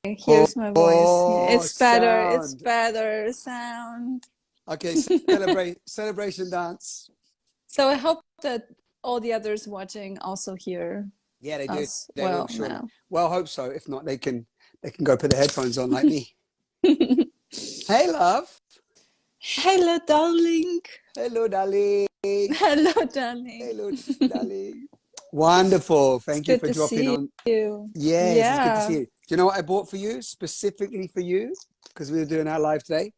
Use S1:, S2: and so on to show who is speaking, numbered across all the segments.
S1: Here's my voice.
S2: Oh,
S1: It's better. It's
S2: sound.
S1: better sound.
S2: Okay, celebration dance.
S1: So I hope that all the others watching also hear
S2: Yeah, they do.
S1: us
S2: They will
S1: well
S2: surely.
S1: now.
S2: Well, hope so. If not, they can go put the headphones on like me. Hey, love.
S1: Hello, darling.
S2: Hello, darling.
S1: Hello, darling.
S2: Hello, darling. Wonderful.
S1: It's
S2: Thank you
S1: good
S2: for
S1: to
S2: dropping
S1: see
S2: on.
S1: you.
S2: Yes, it's good to see
S1: Yeah.
S2: you. Do you know what I bought for you? Specifically for you? Because we were doing our live today.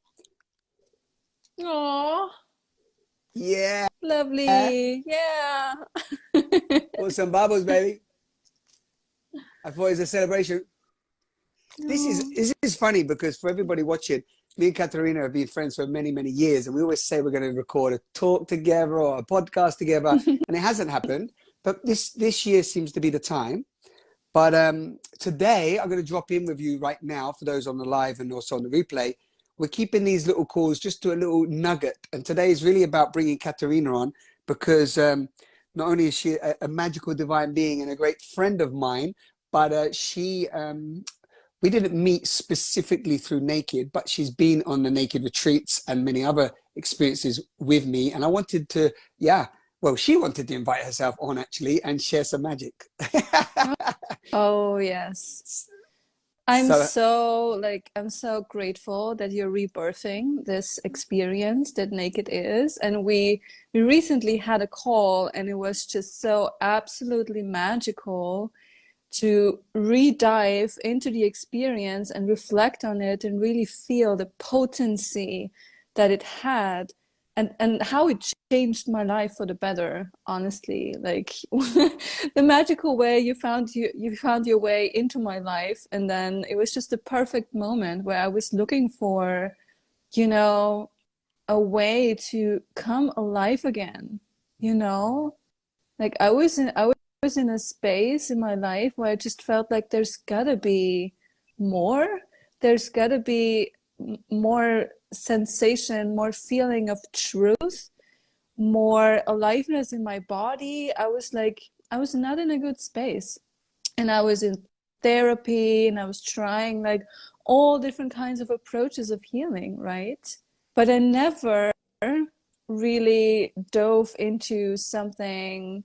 S1: Oh,
S2: Yeah.
S1: lovely. Yeah.
S2: Bought some bubbles, baby. I thought it was a celebration.
S1: Oh.
S2: This is funny because for everybody watching, me and Katharina have been friends for many, many years, and we always say we're going to record a talk together or a podcast together, and it hasn't happened. But this year seems to be the time. But today, I'm going to drop in with you right now for those on the live and also on the replay. We're keeping these little calls just to a little nugget, and today is really about bringing Katharina on because not only is she a magical divine being and a great friend of mine, but we didn't meet specifically through Naked, but she's been on the Naked retreats and many other experiences with me. And I wanted to, yeah, well, she wanted to invite herself on actually and share some magic.
S1: Oh, yes.
S2: So,
S1: I'm so grateful that you're rebirthing this experience that Naked is. And we recently had a call and it was just so absolutely magical to re-dive into the experience and reflect on it and really feel the potency that it had and how it changed my life for the better, honestly. Like the magical way you found your way into my life, and then it was just the perfect moment where I was looking for, you know, a way to come alive again, you know? Like I was in a space in my life where I just felt like there's gotta be more. There's gotta be more sensation, more feeling of truth, more aliveness in my body. I was like, I was not in a good space. And I was in therapy and I was trying like all different kinds of approaches of healing, right? But I never really dove into something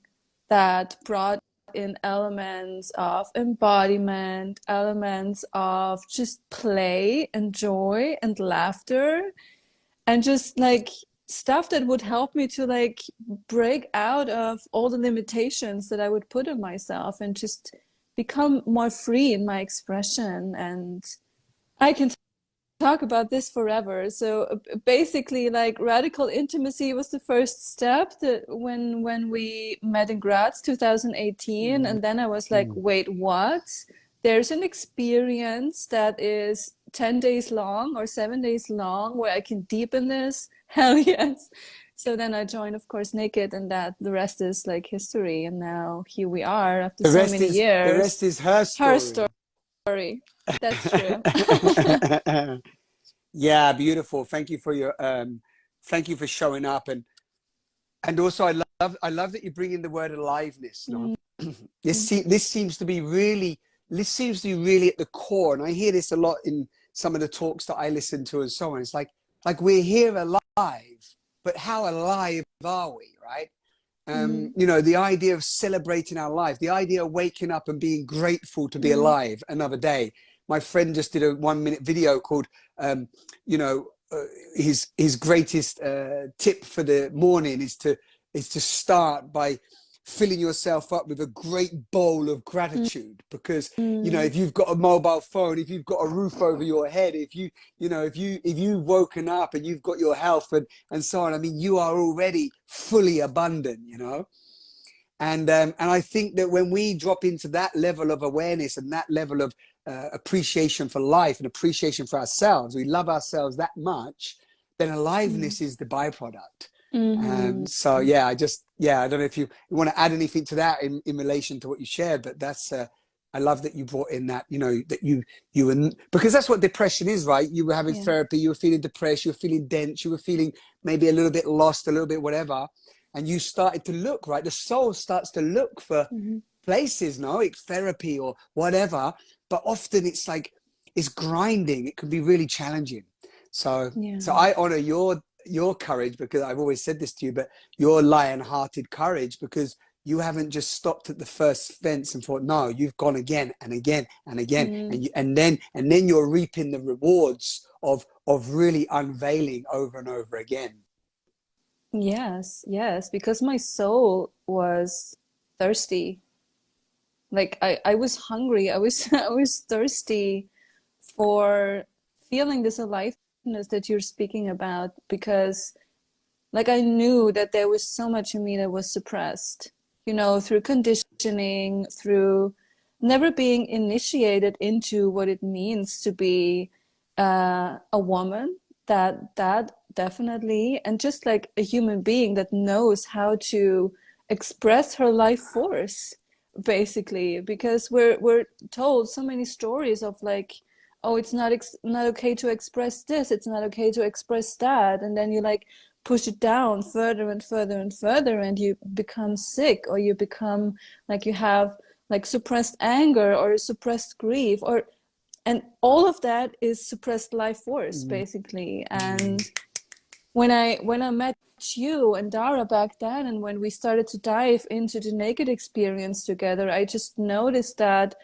S1: that brought in elements of embodiment, elements of just play and joy and laughter, and just like stuff that would help me to like break out of all the limitations that I would put on myself and just become more free in my expression. And I can talk about this forever. So basically, like radical intimacy was the first step that when we met in Graz 2018,
S2: mm,
S1: and then I was like,
S2: mm.
S1: wait, what? There's an experience that is 10 days long or 7 days long where I can deepen this. Hell yes. So then I joined, of course, Naked, and that the rest is like history. And now here we are after so many
S2: The
S1: years.
S2: rest is her
S1: Her
S2: story.
S1: story. That's true.
S2: Yeah, beautiful. Thank you for showing up and also I love that you bring in the word aliveness, no?
S1: Mm.
S2: This seems to be really at the core, and I hear this a lot in some of the talks that I listen to and so on. It's like we're here alive, but how alive are we, right?
S1: Mm.
S2: You know, the idea of celebrating our life, the idea of waking up and being grateful to be
S1: Mm.
S2: alive another day. My friend just did a 1 minute video called, you know, his greatest tip for the morning is to start by filling yourself up with a great bowl of gratitude, because you know,
S1: Mm.
S2: if you've got a mobile phone, if you've got a roof over your head, if you know, if you've woken up and you've got your health and so on, I mean, you are already fully abundant, you know. And I think that when we drop into that level of awareness and that level of appreciation for life and appreciation for ourselves, we love ourselves that much, then
S1: Mm.
S2: aliveness is the byproduct.
S1: Mhm.
S2: So yeah, I don't know if you want to add anything to that in relation to what you shared, but that's I love that you brought in that, you know, that you were, because that's what depression is, right? You were having
S1: Yeah.
S2: therapy, you were feeling depressed, you were feeling dense, you were feeling maybe a little bit lost, a little bit whatever, and you started to look, right? The soul starts to look for
S1: Mhm.
S2: places, no, it's therapy or whatever, but often it's like it's grinding. It can be really challenging. So
S1: Yeah.
S2: so I honor your courage, because I've always said this to you, but your lion-hearted courage, because you haven't just stopped at the first fence and thought, no, you've gone again and again and again, and then you're reaping the rewards of really unveiling over and over again.
S1: Yes, yes, because my soul was thirsty. Like I was hungry. I was I was thirsty for feeling this aliveness that you're speaking about, because like I knew that there was so much in me that was suppressed, you know, through conditioning, through never being initiated into what it means to be a woman. That definitely, and just like a human being that knows how to express her life force, basically, because we're told so many stories of like, oh, it's not okay to express this, it's not okay to express that, and then you like push it down further and further and further, and you become sick, or you become like you have like suppressed anger or suppressed grief, or and all of that is suppressed life force, basically. And when I met you and Dara back then, and when we started to dive into the naked experience together, I just noticed that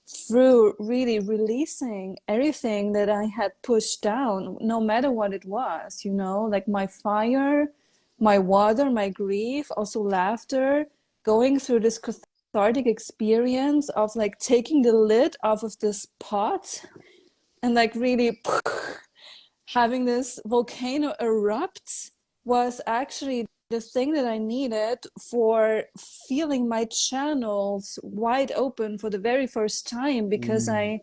S1: through really releasing everything that I had pushed down, no matter what it was, you know, like my fire, my water, my grief, also laughter, going through this cathartic experience of like taking the lid off of this pot and like really having this volcano erupt was actually the thing that I needed for feeling my channels wide open for the very first time, because I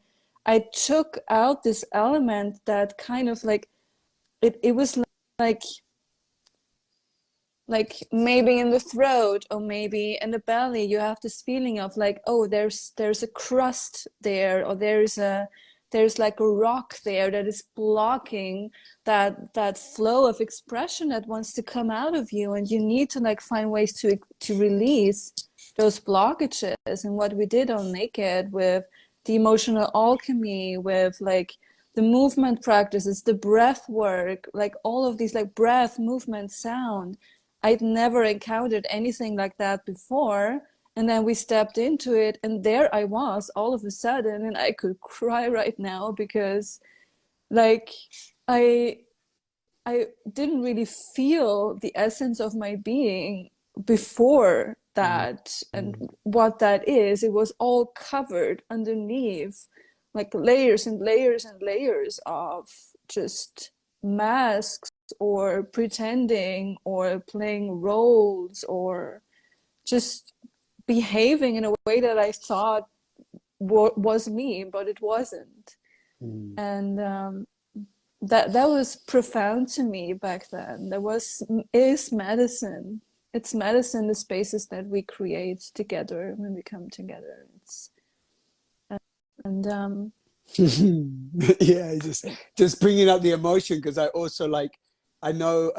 S1: took out this element that kind of like it was like like maybe in the throat or maybe in the belly you have this feeling of like, oh, there's a crust there, or there's like a rock there that is blocking that flow of expression that wants to come out of you, and you need to like find ways to release those blockages. And what we did on Naked with the emotional alchemy, with like the movement practices, the breath work, like all of these like breath, movement, sound, I'd never encountered anything like that before. And then we stepped into it, and there I was all of a sudden, and I could cry right now, because like I I didn't really feel the essence of my being before that, and what that is. It was all covered underneath, like layers and layers and layers of just masks, or pretending, or playing roles, or just behaving in a way that I thought was me, but it wasn't. And that was profound to me back then. Is medicine. It's medicine, the spaces that we create together when we come together. And
S2: Yeah, just bringing up the emotion, because I also like, I know,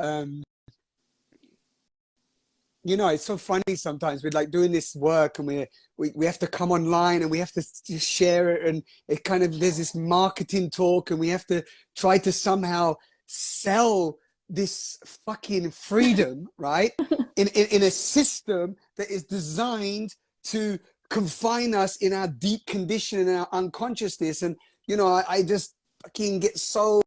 S2: you know, it's so funny sometimes we're like doing this work, and we have to come online, and we have to just share it, and it kind of, there's this marketing talk, and we have to try to somehow sell this fucking freedom, right? In a system that is designed to confine us in our deep condition and our unconsciousness. And you know, I just fucking get so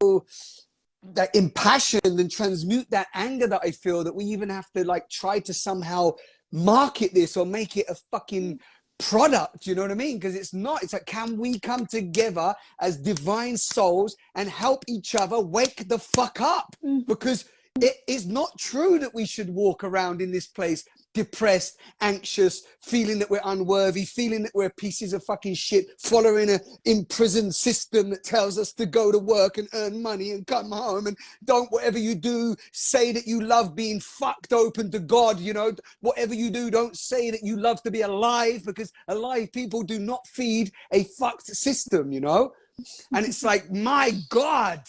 S2: that impassioned and transmute that anger that I feel, that we even have to like try to somehow market this or make it a fucking product, you know what I mean? Because it's not. It's like, can we come together as divine souls and help each other wake the fuck up? Because it is not true that we should walk around in this place depressed, anxious, feeling that we're unworthy, feeling that we're pieces of fucking shit, following an imprisoned system that tells us to go to work and earn money and come home, and don't, whatever you do, say that you love being fucked open to God. You know, whatever you do, don't say that you love to be alive, because alive people do not feed a fucked system, you know? And it's like, my God,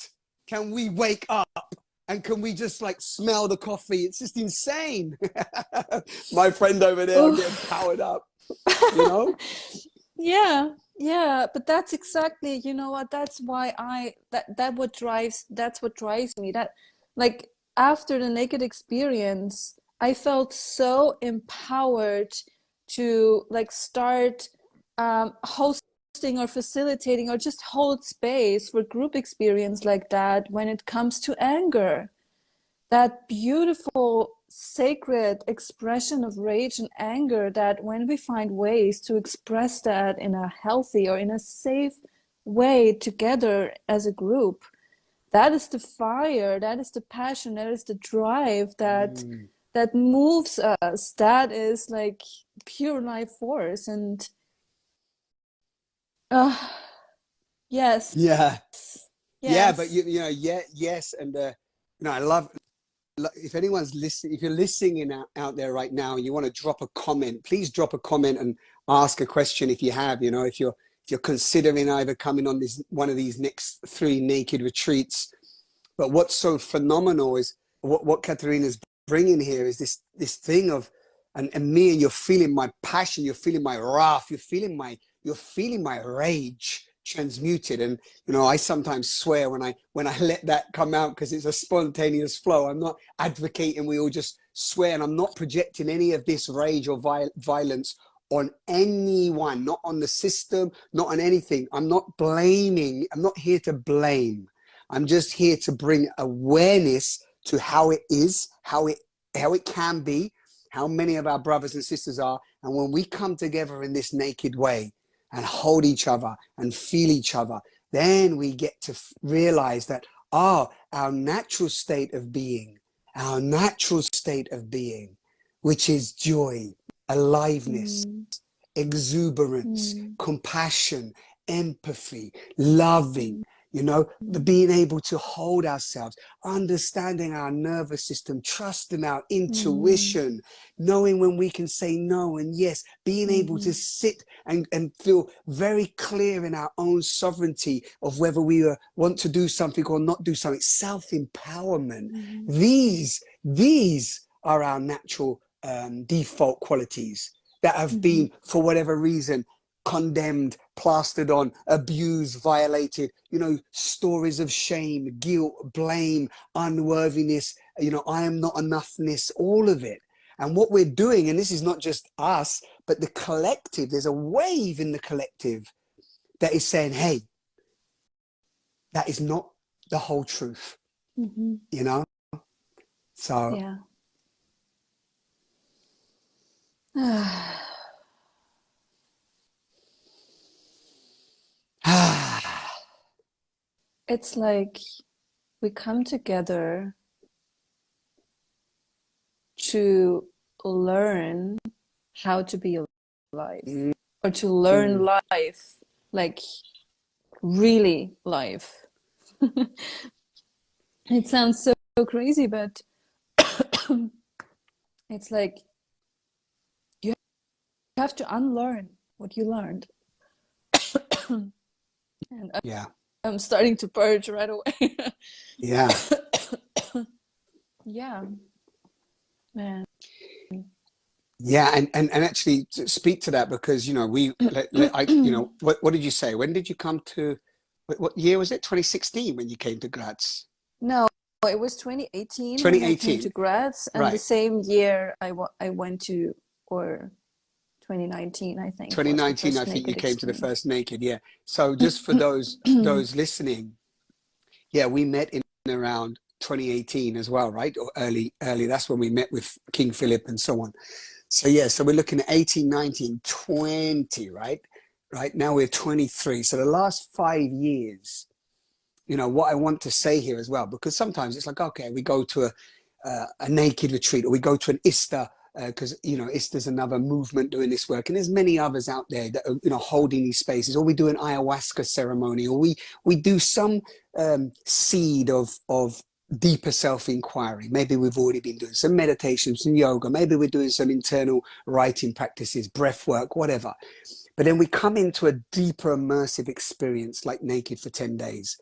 S2: can we wake up? And can we just like smell the coffee? It's just insane. My friend over there, I'm getting powered up, you know?
S1: yeah, Yeah, but that's exactly, you know what, that's why that's what drives me. That, like, after the naked experience, I felt so empowered to, like, start hosting or facilitating or just hold space for group experience like that when it comes to anger. That beautiful sacred expression of rage and anger, that when we find ways to express that in a healthy or in a safe way together as a group, that is the fire, that is the passion, that is the drive
S2: Mm.
S1: that moves us. That is like pure life force. And uh, yes,
S2: Yeah. Yeah, but
S1: yes.
S2: yeah, yes, and I love, if anyone's listening, if you're listening out there right now and you want to drop a comment, please drop a comment and ask a question if you have, if you're considering either coming on this one of these next 3 naked retreats. But what's so phenomenal is what Katharina's bringing here is this thing of, and me, and you're feeling my passion, you're feeling my wrath, you're feeling my rage transmuted. And I sometimes swear when I let that come out, because it's a spontaneous flow. I'm not advocating we all just swear, and I'm not projecting any of this rage or violence on anyone, not on the system, not on anything. I'm not blaming. I'm not here to blame. I'm just here to bring awareness to how it is, how it can be, how many of our brothers and sisters are. And when we come together in this naked way and hold each other and feel each other, then we get to realize that, our natural state of being, which is joy, aliveness,
S1: Mm,
S2: exuberance,
S1: mm,
S2: compassion, empathy, loving,
S1: mm,
S2: the
S1: mm,
S2: being able to hold ourselves, understanding our nervous system, trusting our
S1: mm,
S2: intuition, knowing when we can say no and yes, being able to
S1: mhm,
S2: sit and feel very clear in our own sovereignty of whether we want to do something or not do something, self-empowerment.
S1: mhm,
S2: These are our natural default qualities that have
S1: mhm,
S2: been, for whatever reason, condemned, plastered on, abused, violated, stories of shame, guilt, blame, unworthiness, I am not enoughness, all of it. And what we're doing, and this is not just us, but the collective, there's a wave in the collective that is saying, hey, that is not the whole truth,
S1: mhm.
S2: you know? So,
S1: Yeah. It's like we come together to learn how to be alive,
S2: mm,
S1: or to learn life, like really life. It sounds so crazy, but it's like you have to unlearn what you learned. And
S2: yeah,
S1: I'm starting to purge right away.
S2: yeah.
S1: Yeah, man.
S2: Yeah, and actually to speak to that, because what did you say? When did you come to? What year was it? 2016 when you came to Graz.
S1: No, it was 2018 when I came to
S2: 2018,
S1: Graz, and the
S2: right?
S1: same year I went to, or 2019, I think, was the
S2: 2019, I
S1: first
S2: think you
S1: naked
S2: came to the
S1: experience.
S2: first naked. Yeah. So just for those listening, yeah, we met in around 2018 as well, right? Or early. That's when we met with King Philip and so on. So yeah, so we're looking at 18, 19, 20, right? Right now we're 23. So the last 5 years, what I want to say here as well, because sometimes it's like, okay, we go to a naked retreat, or we go to an ISTA, because ISTA's another movement doing this work, and there's many others out there that are holding these spaces, or we do an ayahuasca ceremony, or we do some seed of deeper self-inquiry. Maybe we've already been doing some meditation, some yoga, maybe we're doing some internal writing practices, breath work, whatever. But then we come into a deeper immersive experience like naked for 10 days.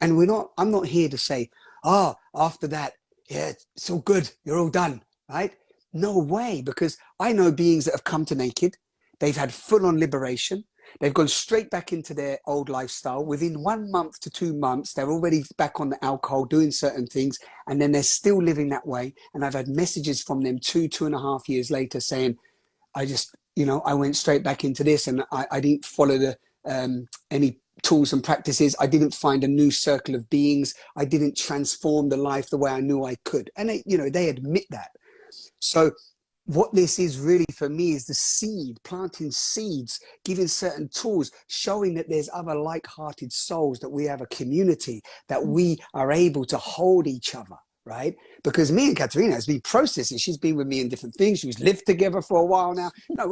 S2: And I'm not here to say, after that, yeah, it's all good, you're all done, right? No way, because I know beings that have come to naked, they've had full on liberation, They've gone straight back into their old lifestyle. Within 1 month to 2 months, they're already back on the alcohol, doing certain things, and then they're still living that way. And I've had messages from them 2.5 years later saying, I just, I went straight back into this, and I didn't follow the any tools and practices. I didn't find a new circle of beings. I didn't transform the life the way I knew I could. And they admit that. So what this is really for me is the seed, planting seeds, giving certain tools, showing that there's other like-hearted souls, that we have a community, that we are able to hold each other, right? Because me and Katharina has been processing. She's been with me in different things. We've lived together for a while now. No,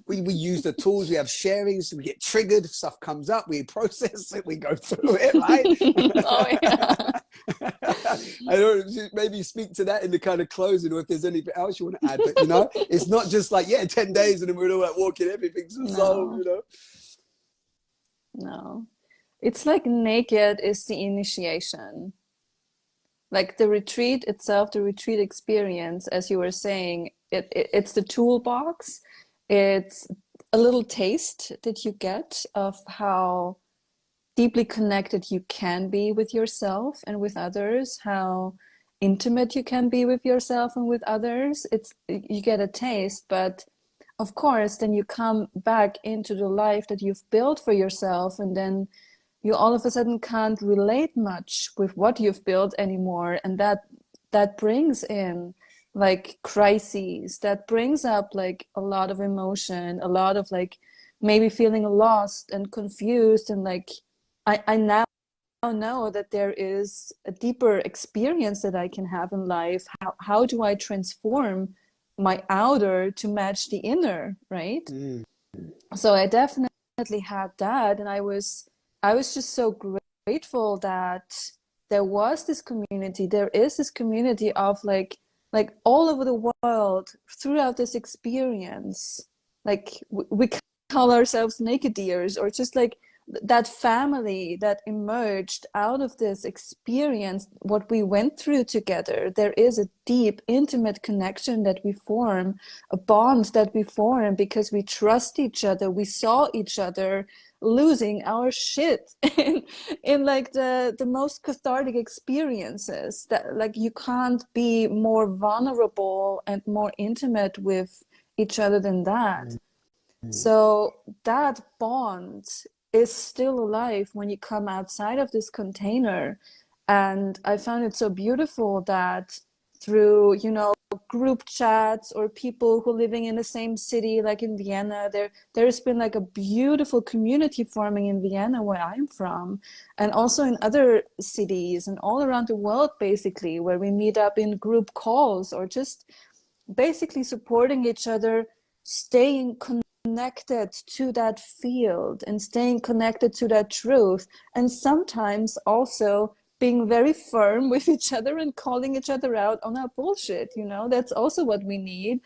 S2: we use the tools, we have sharings, we get triggered, stuff comes up, we process it, we go through it, right?
S1: Oh, yeah.
S2: I don't maybe speak to that in the kind of closing, or if there's anything else you want to add. But it's not just like 10 days and then we're all like walking, everything's resolved.
S1: No, it's like naked is the initiation. Like the retreat itself, the retreat experience, as you were saying, it's the toolbox. It's a little taste that you get of how deeply connected you can be with yourself and with others, how intimate you can be with yourself and with others. You get a taste, but of course then you come back into the life that you've built for yourself, and then you all of a sudden can't relate much with what you've built anymore, and that brings in like crises, that brings up like a lot of emotion, a lot of like maybe feeling lost and confused, and like I now know that there is a deeper experience that I can have in life. How do I transform my outer to match the inner, right? So I definitely had that, and I was just so grateful that there was this community. There is this community of like all over the world throughout this experience. Like we call ourselves naked ears, or just like that family that emerged out of this experience, what we went through together. There is a deep, intimate connection that we form, a bond that we form because we trust each other. We saw each other losing our shit in like the most cathartic experiences, that like you can't be more vulnerable and more intimate with each other than that. So that bond is still alive when you come outside of this container. And I found it so beautiful that through, group chats or people who are living in the same city, like in Vienna, there's been like a beautiful community forming in Vienna, where I'm from, and also in other cities and all around the world, basically, where we meet up in group calls or just basically supporting each other, staying connected to that field and staying connected to that truth, and sometimes also being very firm with each other and calling each other out on our bullshit. That's also what we need.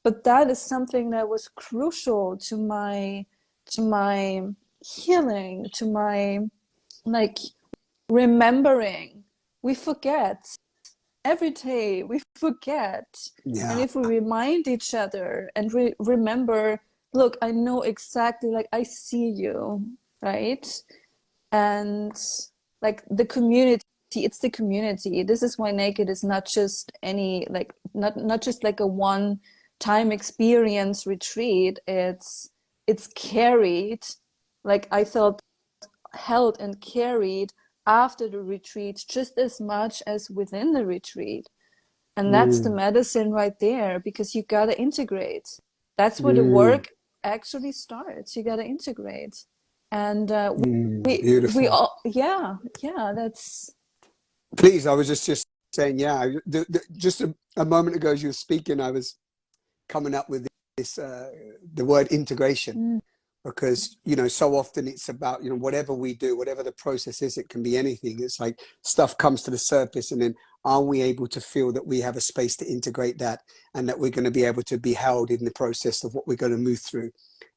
S1: But that is something that was crucial to my healing, to my like remembering. We forget every day, we forget. And if we remind each other and remember, look, I know exactly, like I see you, right? And like the community, it's the community. This is why naked is not just any like not just like a one-time experience retreat. It's carried, like I felt held and carried after the retreat just as much as within the retreat. And that's the medicine right there, because you gotta integrate. That's where the work actually starts. You gotta integrate. And we
S2: Beautiful.
S1: all, that's.
S2: Please, I was just saying, just a moment ago as you were speaking, I was coming up with this, the word integration, because, so often it's about, whatever we do, whatever the process is, it can be anything. It's like stuff comes to the surface, and then are we able to feel that we have a space to integrate that, and that we're going to be able to be held in the process of what we're going to move through?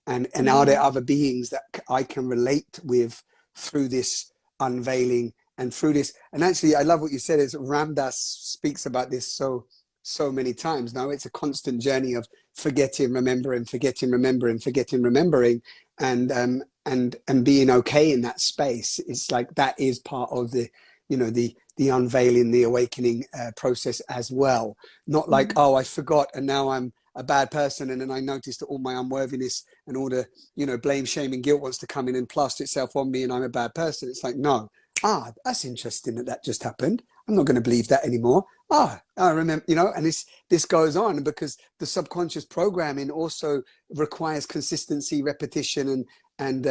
S2: And are there other beings that I can relate with through this unveiling and through this? And actually, I love what you said, is Ramdas speaks about this so so many times. Now it's a constant journey of forgetting, remembering, forgetting, remembering, forgetting, remembering, and being okay in that space. It's like that is part of the, you know, the unveiling, the awakening process as well. Not like, oh, I forgot and now I'm a bad person, and then I noticed that all my unworthiness and all the, you know, blame, shame and guilt wants to come in and plaster itself on me and I'm a bad person. It's like, no, that's interesting that just happened. I'm not going to believe that anymore. I remember, you know, and this goes on because the subconscious programming also requires consistency, repetition, and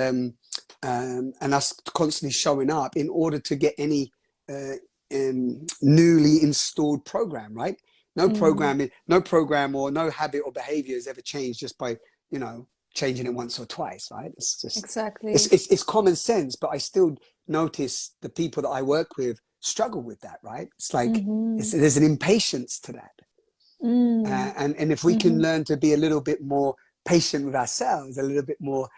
S2: us constantly showing up in order to get any newly installed program, right? No program or no habit or behavior is ever changed just by, you know, changing it once or twice, right? It's just
S1: exactly.
S2: It's common sense, but I still notice the people that I work with struggle with that, right? It's like there's an impatience to that, and if we can learn to be a little bit more patient with ourselves, a little bit more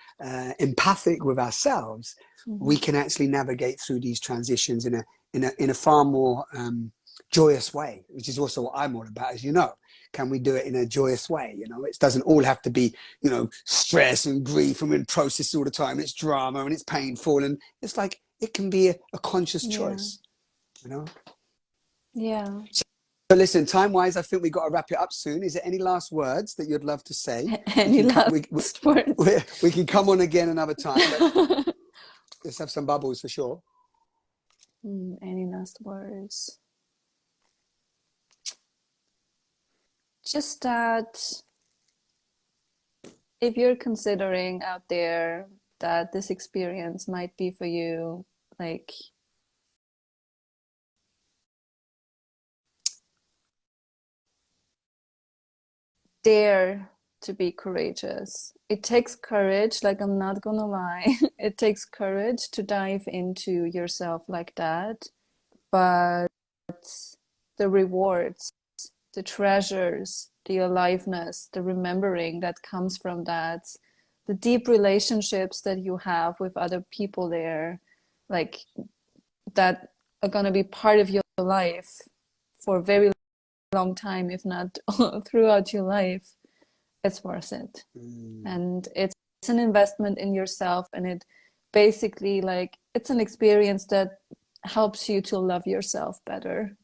S2: empathic with ourselves, we can actually navigate through these transitions in a far more joyous way, which is also what I'm all about, as you know. Can we do it in a joyous way? You know, it doesn't all have to be, you know, stress and grief and we're in process all the time. It's drama and it's painful, and it's like it can be a conscious choice, you know.
S1: Yeah.
S2: So listen, time-wise, I think we got to wrap it up soon. Is there any last words that you'd love to say?
S1: Any last words?
S2: We can come on again another time, but let's have some bubbles for sure.
S1: Any last words? Just that if you're considering out there that this experience might be for you, like, dare to be courageous. It takes courage, like, I'm not gonna lie. It takes courage to dive into yourself like that. But the rewards, the treasures, the aliveness, the remembering that comes from that, the deep relationships that you have with other people there, like, that are going to be part of your life for a very long time, if not throughout your life, it's worth it. And it's an investment in yourself, and it basically, like, it's an experience that helps you to love yourself better.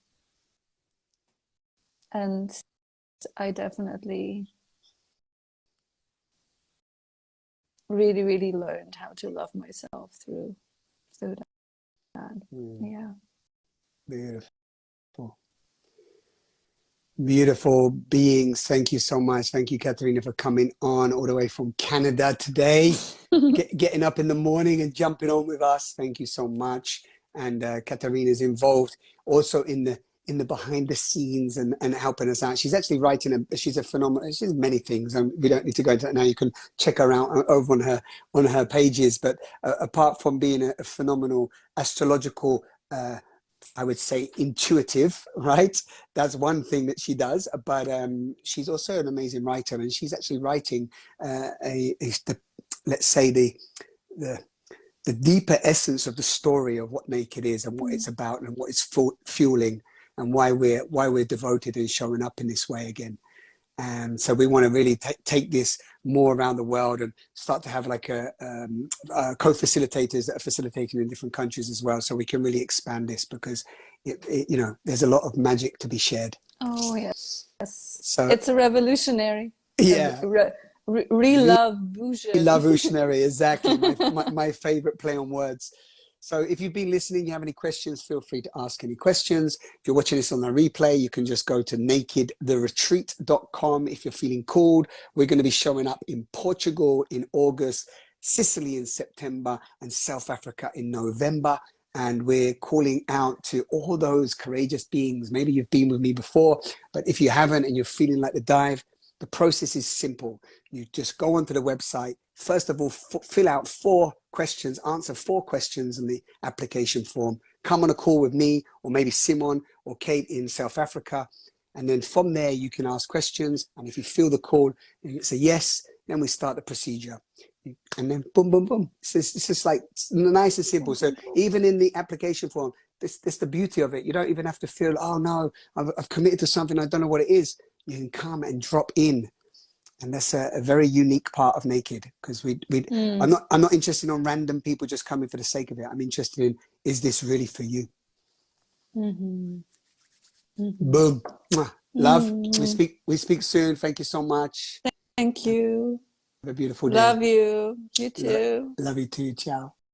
S1: And I definitely really, really learned how to love myself through that. Yeah.
S2: Beautiful beings. Thank you so much. Thank you, Katharina, for coming on all the way from Canada today, getting up in the morning and jumping on with us. Thank you so much. And Katharina is involved also in the behind the scenes and helping us out. She's actually writing she's a phenomenal, she's many things, and we don't need to go into that now. You can check her out over on her pages. But apart from being a phenomenal astrological I would say intuitive, right? That's one thing that she does, but she's also an amazing writer, and she's actually writing let's say the deeper essence of the story of what Naked is and what it's about and what it's fueling and why we're devoted and showing up in this way again. And so we want to really take this more around the world and start to have like co-facilitators that are facilitating in different countries as well, so we can really expand this, because you know, there's a lot of magic to be shared.
S1: Oh yes,
S2: so
S1: it's a revolutionary,
S2: revolutionary, exactly. my favorite play on words. So if you've been listening, you have any questions, feel free to ask any questions. If you're watching this on the replay, you can just go to nakedtheretreat.com. If you're feeling called, we're going to be showing up in Portugal in August, Sicily in September, and South Africa in November. And we're calling out to all those courageous beings. Maybe you've been with me before, but if you haven't and you're feeling like the dive, the process is simple. You just go onto the website. First of all, fill out 4 questions, answer 4 questions in the application form. Come on a call with me, or maybe Simon or Kate in South Africa. And then from there, you can ask questions. And if you feel the call and it's a yes, then we start the procedure. And then boom, boom, boom. It's just like nice and simple. So even in the application form, this the beauty of it. You don't even have to feel, oh no, I've committed to something, I don't know what it is. You can come and drop in. And that's a very unique part of Naked, because I'm not interested in random people just coming for the sake of it. I'm interested in, is this really for you?
S1: Mm-hmm.
S2: Boom. Love.
S1: Mm.
S2: We speak soon. Thank you so much.
S1: Thank you.
S2: Have a beautiful day.
S1: Love you. You too.
S2: Love you too. Ciao.